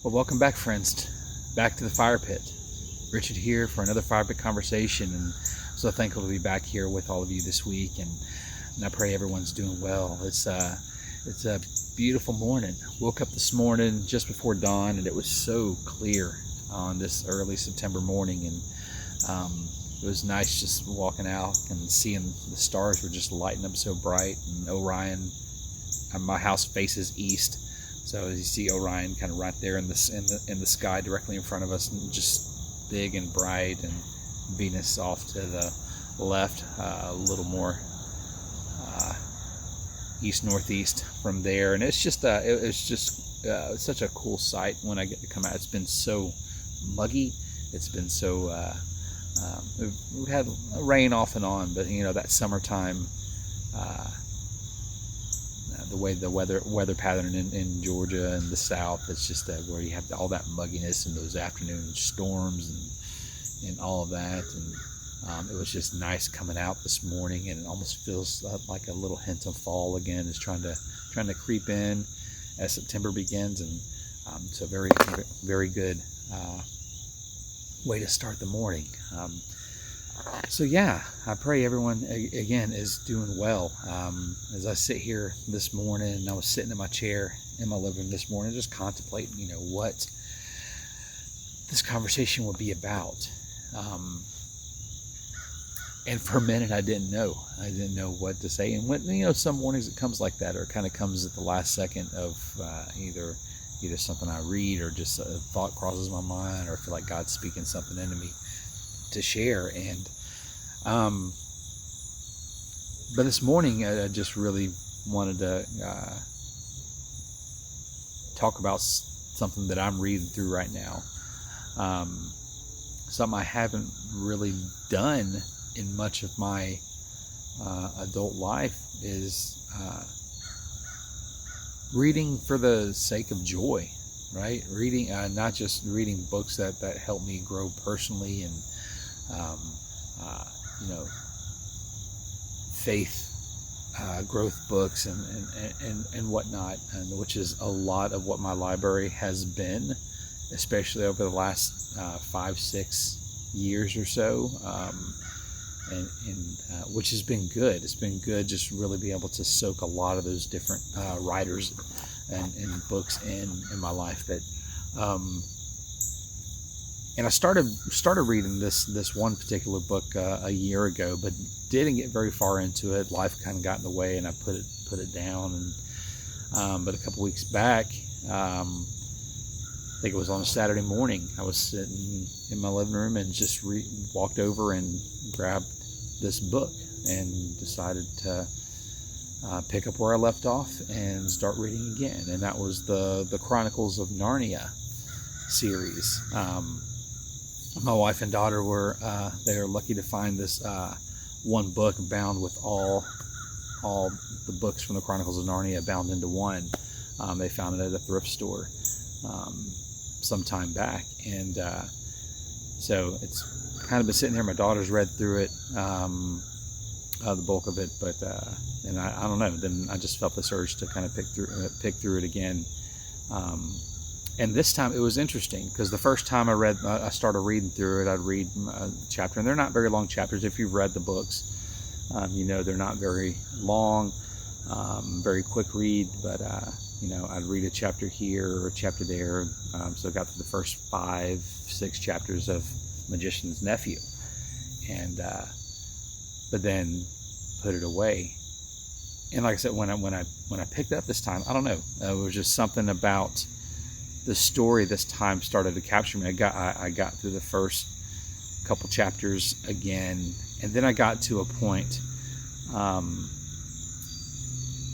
Well, welcome back, friends. Back to the Firepit. Richard here for another Firepit conversation, and so thankful to be back here with all of you this week. And I pray everyone's doing well. It's a beautiful morning. Woke up this morning just before dawn, and it was so clear on this early September morning, and it was nice just walking out and seeing the stars were just lighting up so bright. And Orion, my house faces east. So as you see Orion kind of right there in the sky directly in front of us, and just big and bright, and Venus off to the left, a little more east-northeast from there. And it's just it's such a cool sight when I get to come out. It's been so muggy. It's been so we've had rain off and on, but that summertime. The way the weather pattern in Georgia and the South, it's just where you have all that mugginess and those afternoon storms and all of that. And it was just nice coming out this morning, and it almost feels like a little hint of fall again is trying to creep in as September begins. And it's a very, very good way to start the morning. So yeah, I pray everyone again is doing well. As I sit here this morning, and I was sitting in my chair in my living room this morning, just contemplating, what this conversation would be about. And for a minute, I didn't know what to say. And when some mornings it comes like that, or it kind of comes at the last second of either something I read, or just a thought crosses my mind, or I feel like God's speaking something into me to share. And but this morning I just really wanted to talk about something that I'm reading through right now, something I haven't really done in much of my adult life, is reading for the sake of joy, right? Reading, not just reading books that help me grow personally, and faith growth books and whatnot, and which is a lot of what my library has been, especially over the last 5-6 years or so, and which has been good. It's been good just really be able to soak a lot of those different writers and books in my life. That and I started reading this one particular book a year ago, but didn't get very far into it. Life kind of got in the way, and I put it down. And but a couple weeks back, I think it was on a Saturday morning, I was sitting in my living room and just walked over and grabbed this book and decided to pick up where I left off and start reading again. And that was the Chronicles of Narnia series. My wife and daughter were lucky to find this one book bound with all the books from the Chronicles of Narnia bound into one. They found it at a thrift store some time back, and so it's kind of been sitting here. My daughter's read through it, the bulk of it, but and I don't know. Then I just felt this urge to kind of pick through it again. And this time it was interesting, because the first time I started reading through it, I'd read a chapter, and they're not very long chapters. If you've read the books, they're not very long, very quick read, but I'd read a chapter here or a chapter there. So I got through the first 5-6 chapters of Magician's Nephew, and but then put it away. And like I said, when I picked it up this time, I don't know, it was just something about the story this time started to capture me. I got through the first couple chapters again, and then I got to a point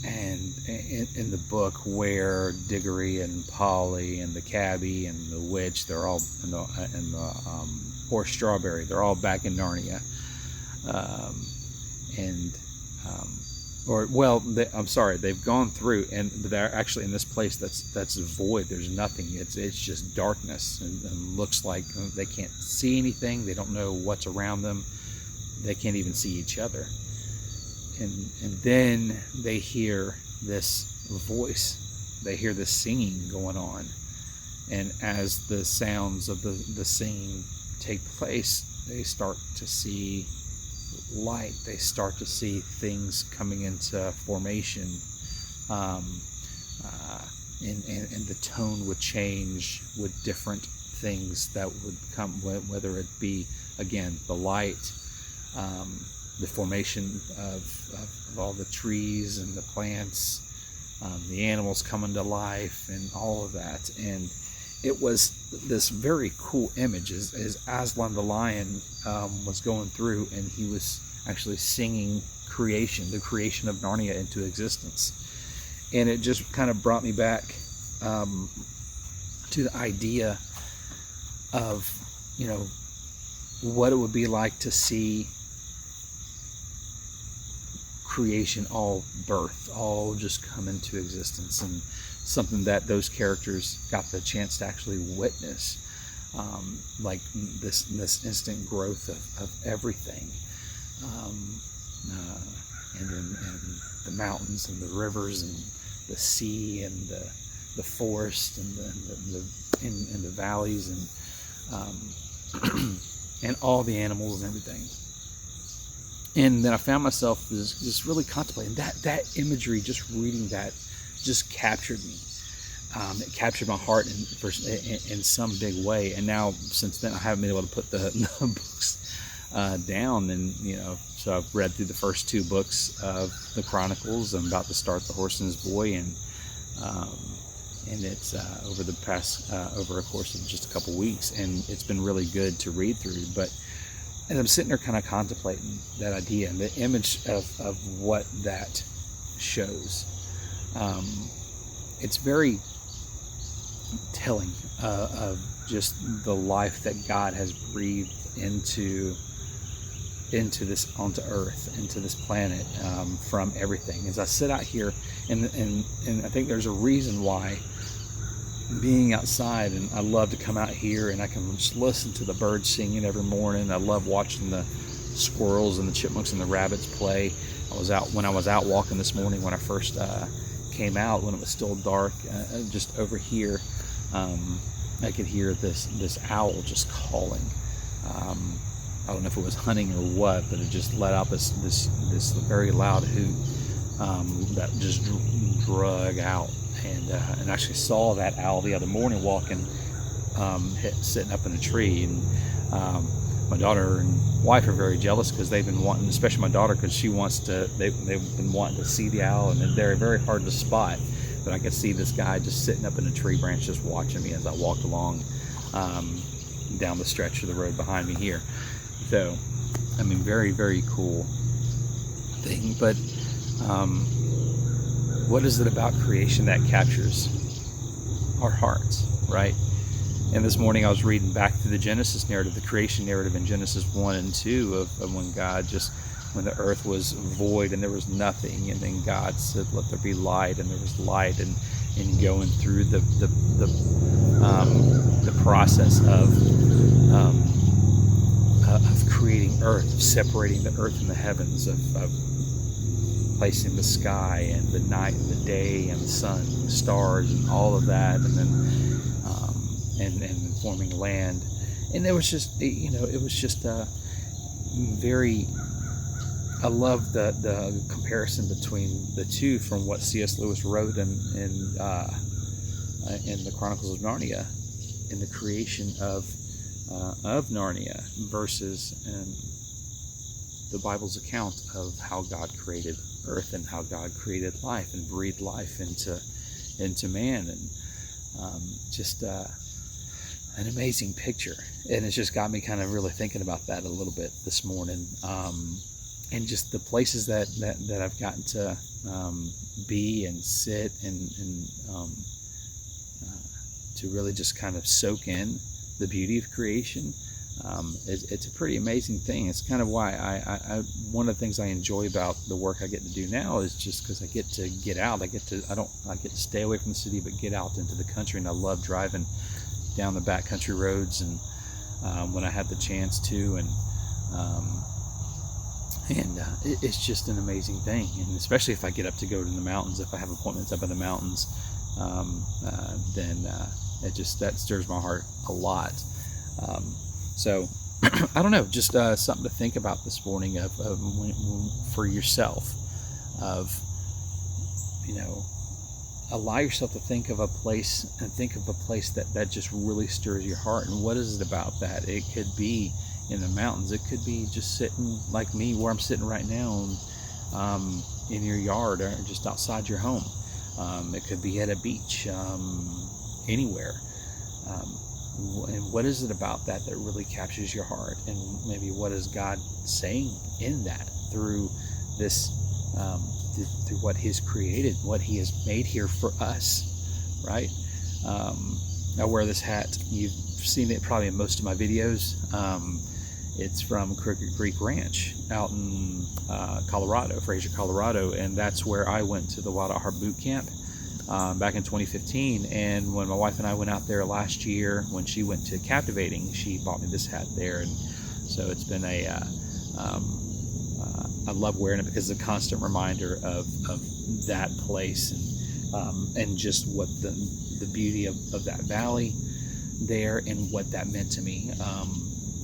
and in the book where Diggory and Polly and the cabbie and the witch, they're all and the horse Strawberry, they're all back in Narnia, I'm sorry, they've gone through, and they're actually in this place that's void. There's nothing. It's just darkness, and looks like they can't see anything. They don't know what's around them. They can't even see each other. And then they hear this voice. They hear this singing going on, And as the sounds of the singing take place, they start to see light. They start to see things coming into formation. And the tone would change with different things that would come, whether it be, again, the light, the formation of all the trees and the plants, the animals coming to life, and all of that. And it was this very cool image as Aslan the lion was going through, and he was actually singing creation, the creation of Narnia, into existence. And it just kind of brought me back to the idea of, you know, what it would be like to see creation all birth, all just come into existence, and something that those characters got the chance to actually witness, like this instant growth of everything, and the mountains and the rivers and the sea and the forest and the valleys and and all the animals and everything. And then I found myself just really contemplating that imagery. Just reading that just captured me. It captured my heart in some big way. And now, since then, I haven't been able to put the books down. And, you know, so I've read through the first 2 books of the Chronicles. I'm about to start The Horse and His Boy, and it's over the past over a course of just a couple weeks, and it's been really good to read through. But and I'm sitting there kind of contemplating that idea and the image of what that shows. It's very telling of just the life that God has breathed into this, onto Earth, into this planet, from everything. As I sit out here, and I think there's a reason why, being outside, and I love to come out here and I can just listen to the birds singing every morning. I love watching the squirrels and the chipmunks and the rabbits play. When I was out walking this morning, when I first came out, when it was still dark, just over here, I could hear this owl just calling. I don't know if it was hunting or what, but it just let out this very loud hoot that just drug out. And I actually saw that owl the other morning walking, sitting up in a tree. And my daughter and wife are very jealous because they've been wanting, especially my daughter, because they've been wanting to see the owl, and they're very hard to spot. But I could see this guy just sitting up in a tree branch, just watching me as I walked along down the stretch of the road behind me here. So, I mean, very, very cool thing. But what is it about creation that captures our hearts, right? And this morning I was reading back through the Genesis narrative, the creation narrative in Genesis 1 and 2 of when God when the earth was void and there was nothing, and then God said, "Let there be light," and there was light, and going through the process of creating earth, of separating the earth and the heavens, of placing the sky and the night and the day and the sun and the stars and all of that, and then and forming land. And it was just, it was just very, I love the comparison between the two from what C.S. Lewis wrote in the Chronicles of Narnia, in the creation of Narnia, versus the Bible's account of how God created earth and how God created life and breathed life into man. And just an amazing picture. And it's just got me kind of really thinking about that a little bit this morning, and just the places that I've gotten to be and sit and to really just kind of soak in the beauty of creation. It's a pretty amazing thing. It's kind of why I one of the things I enjoy about the work I get to do now is just because I get to get out. I get to stay away from the city, but get out into the country. And I love driving down the backcountry roads, and when I have the chance to, and it's just an amazing thing. And especially if I get up to go to the mountains, if I have appointments up in the mountains, then that stirs my heart a lot. So I don't know, just something to think about this morning for yourself, of, allow yourself to think of a place that just really stirs your heart. And what is it about that? It could be in the mountains. It could be just sitting like me, where I'm sitting right now, in your yard or just outside your home. It could be at a beach, anywhere. And what is it about that really captures your heart? And maybe what is God saying in that through this, through what He's created, what He has made here for us, right? I wear this hat. You've seen it probably in most of my videos. It's from Crooked Creek Ranch out in Colorado, Fraser, Colorado, and that's where I went to the Wild at Heart Boot Camp back in 2015. And when my wife and I went out there last year, when she went to Captivating, she bought me this hat there, and so it's been I love wearing it because it's a constant reminder of that place, and just what the beauty of that valley there, and what that meant to me,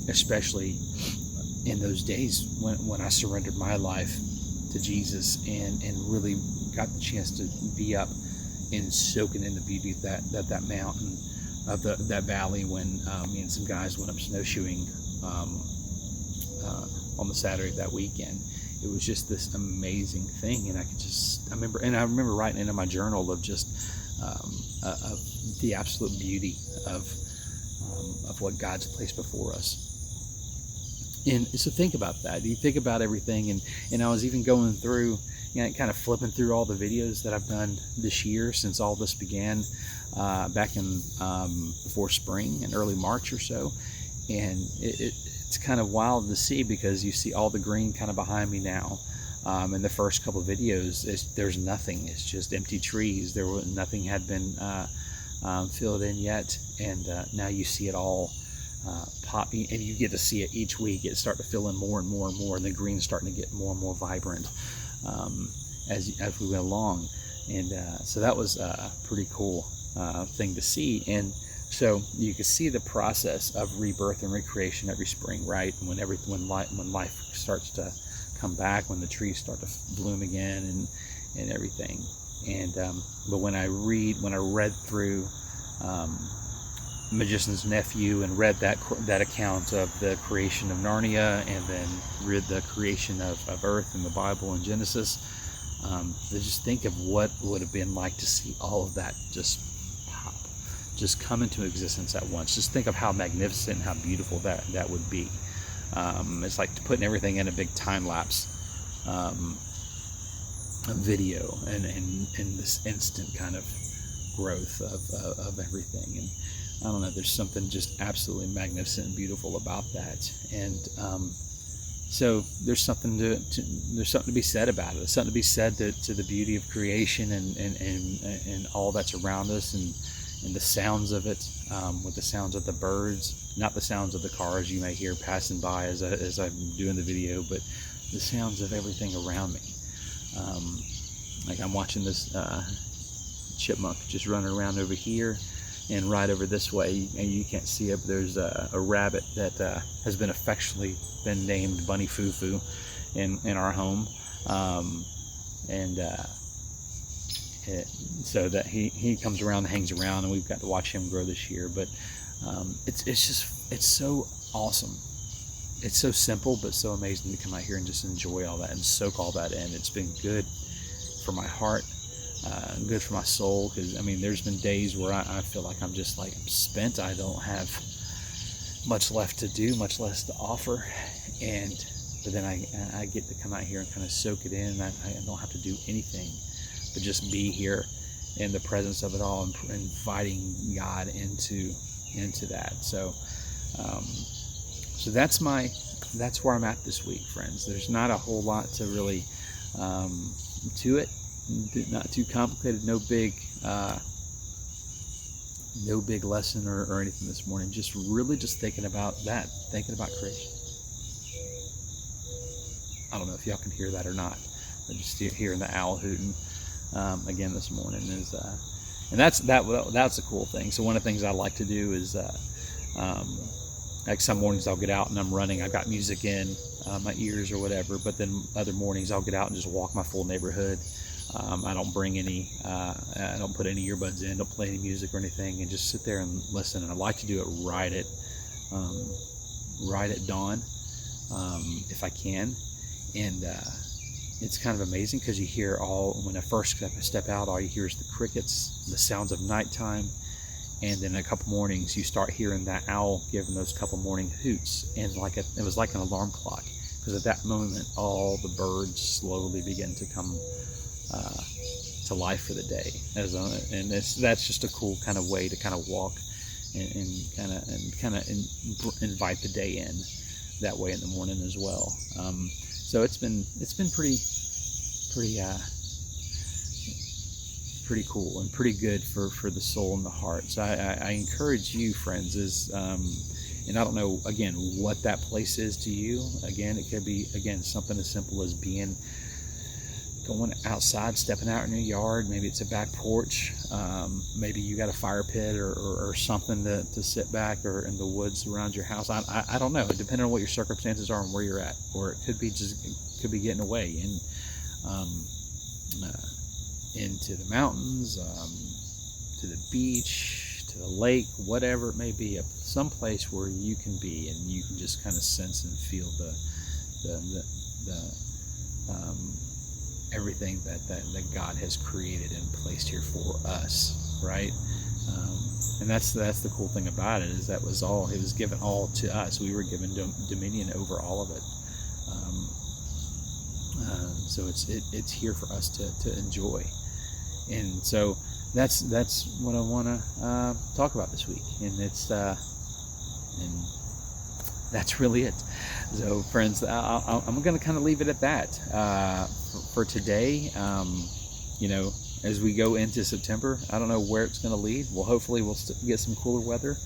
especially in those days when I surrendered my life to Jesus and really got the chance to be up and soaking in the beauty of that mountain, of that valley, when me and some guys went up snowshoeing on the Saturday of that weekend. It was just this amazing thing, and I remember writing into my journal of just of the absolute beauty of what God's placed before us. And so think about that. You think about everything, and I was even going through, kind of flipping through all the videos that I've done this year since all this began back in before spring in early March or so, and it's kind of wild to see, because you see all the green kind of behind me now. In the first couple of videos, there's nothing. It's just empty trees. Nothing had been filled in yet, and now you see it all pop, and you get to see it each week. It start to fill in more and more and more, and the green's starting to get more and more vibrant as we went along. And so that was a pretty cool thing to see. And so you can see the process of rebirth and recreation every spring, right? And when life starts to come back, when the trees start to bloom again, and everything. And but when I read through Magician's Nephew, and read that account of the creation of Narnia, and then read the creation of Earth in the Bible in Genesis, just think of what would have been like to see all of that just come into existence at once. Just think of how magnificent and how beautiful that would be. It's like putting everything in a big time lapse video, and this instant kind of growth of everything. And I don't know, there's something just absolutely magnificent and beautiful about that. And so there's something to be said about it. There's something to be said to the beauty of creation and all that's around us, and the sounds of it, with the sounds of the birds, not the sounds of the cars you may hear passing by as I'm doing the video, but the sounds of everything around me. Like I'm watching this chipmunk just running around over here, and right over this way, and you can't see it, but there's a rabbit that has been affectionately been named Bunny Foo Foo in our home, so that he comes around and hangs around, and we've got to watch him grow this year. But it's so awesome. It's so simple, but so amazing to come out here and just enjoy all that and soak all that in. It's been good for my heart, good for my soul, because there's been days where I feel like I'm just like I'm spent. I don't have much left to do, much less to offer, but then I get to come out here and kind of soak it in. I don't have to do anything but just be here in the presence of it all, and inviting God into that. So that's where I'm at this week, friends. There's not a whole lot to really to it. Not too complicated. No big lesson or anything this morning. Just really just thinking about creation. I don't know if y'all can hear that or not. I'm just hearing the owl hooting again this morning. Is And that's a cool thing. So one of the things I like to do is like some mornings I'll get out and I'm running, I've got music in my ears or whatever, but then other mornings I'll get out and just walk my full neighborhood. I don't bring any, I don't put any earbuds in, don't play any music or anything, and just sit there and listen. And I like to do it right at dawn, if I can. And it's kind of amazing because you hear when I first step out, all you hear is the crickets, the sounds of nighttime. And then a couple mornings you start hearing that owl giving those couple morning hoots, and it was like an alarm clock, because at that moment all the birds slowly begin to come to life for the day. That's just a cool kind of way to kind of walk and kind of invite the day in that way in the morning as well. So it's been pretty cool and pretty good for the soul and the heart. So I encourage you, friends, and I don't know again what that place is to you. Again, it could be something as simple as going outside, stepping out in your yard. Maybe it's a back porch. Maybe you got a fire pit or something to sit back, or in the woods around your house. I don't know. Depending on what your circumstances are and where you're at, or it could be getting away and into the mountains, to the beach, to the lake, whatever it may be, some place where you can be and you can just kind of sense and feel the everything that God has created and placed here for us, right? And that's the cool thing about it, is it was given all to us. We were given dominion over all of it. So it's here for us to enjoy. And so that's what I want to talk about this week, and that's really it. So friends, I'm going to kind of leave it at that for today. As we go into September, I don't know where it's going to lead. Well, hopefully we'll get some cooler weather.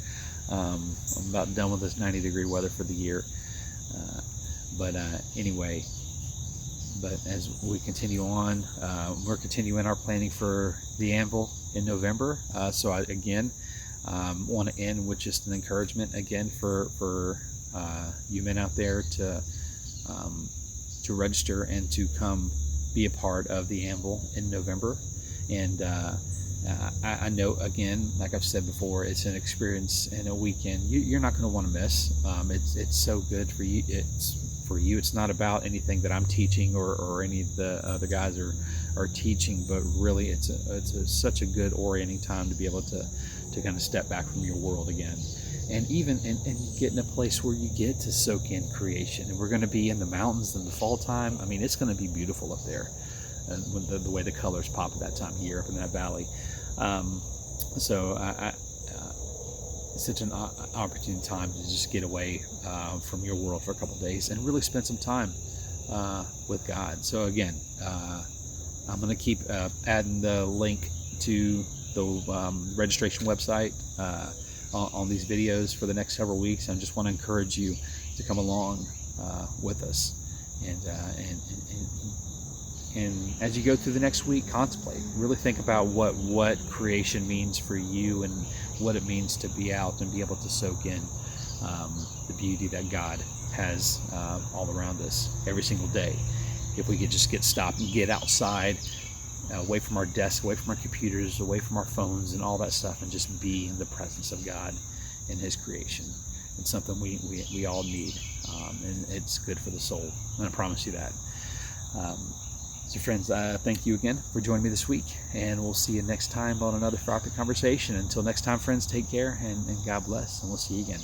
I'm about done with this 90-degree weather for the year. Anyway, as we continue on, we're continuing our planning for the Anvil in November. So I, again, want to end with just an encouragement again for you men out there to register and to come be a part of the Anvil in November. And I know, again, like I've said before, it's an experience and a weekend you're not going to want to miss. It's so good for you. It's not about anything that I'm teaching or any of the other guys are teaching, but really it's such a good orienting time to be able to kind of step back from your world again, and even and get in a place where you get to soak in creation. And we're going to be in the mountains in the fall time. I mean, it's going to be beautiful up there, and the way the colors pop at that time of year up in that valley. So it's such an opportune time to just get away from your world for a couple of days and really spend some time with God. So again, I'm going to keep adding the link to the registration website on these videos for the next several weeks. I just want to encourage you to come along with us, and as you go through the next week, contemplate, really think about what creation means for you and what it means to be out and be able to soak in the beauty that God has all around us every single day. If we could just stopped and get outside, away from our desks, away from our computers, away from our phones and all that stuff, and just be in the presence of God and His creation. It's something we all need, and it's good for the soul, and I promise you that. So friends, thank you again for joining me this week, and we'll see you next time on another Firepit conversation. Until next time, friends, take care, and God bless, and we'll see you again.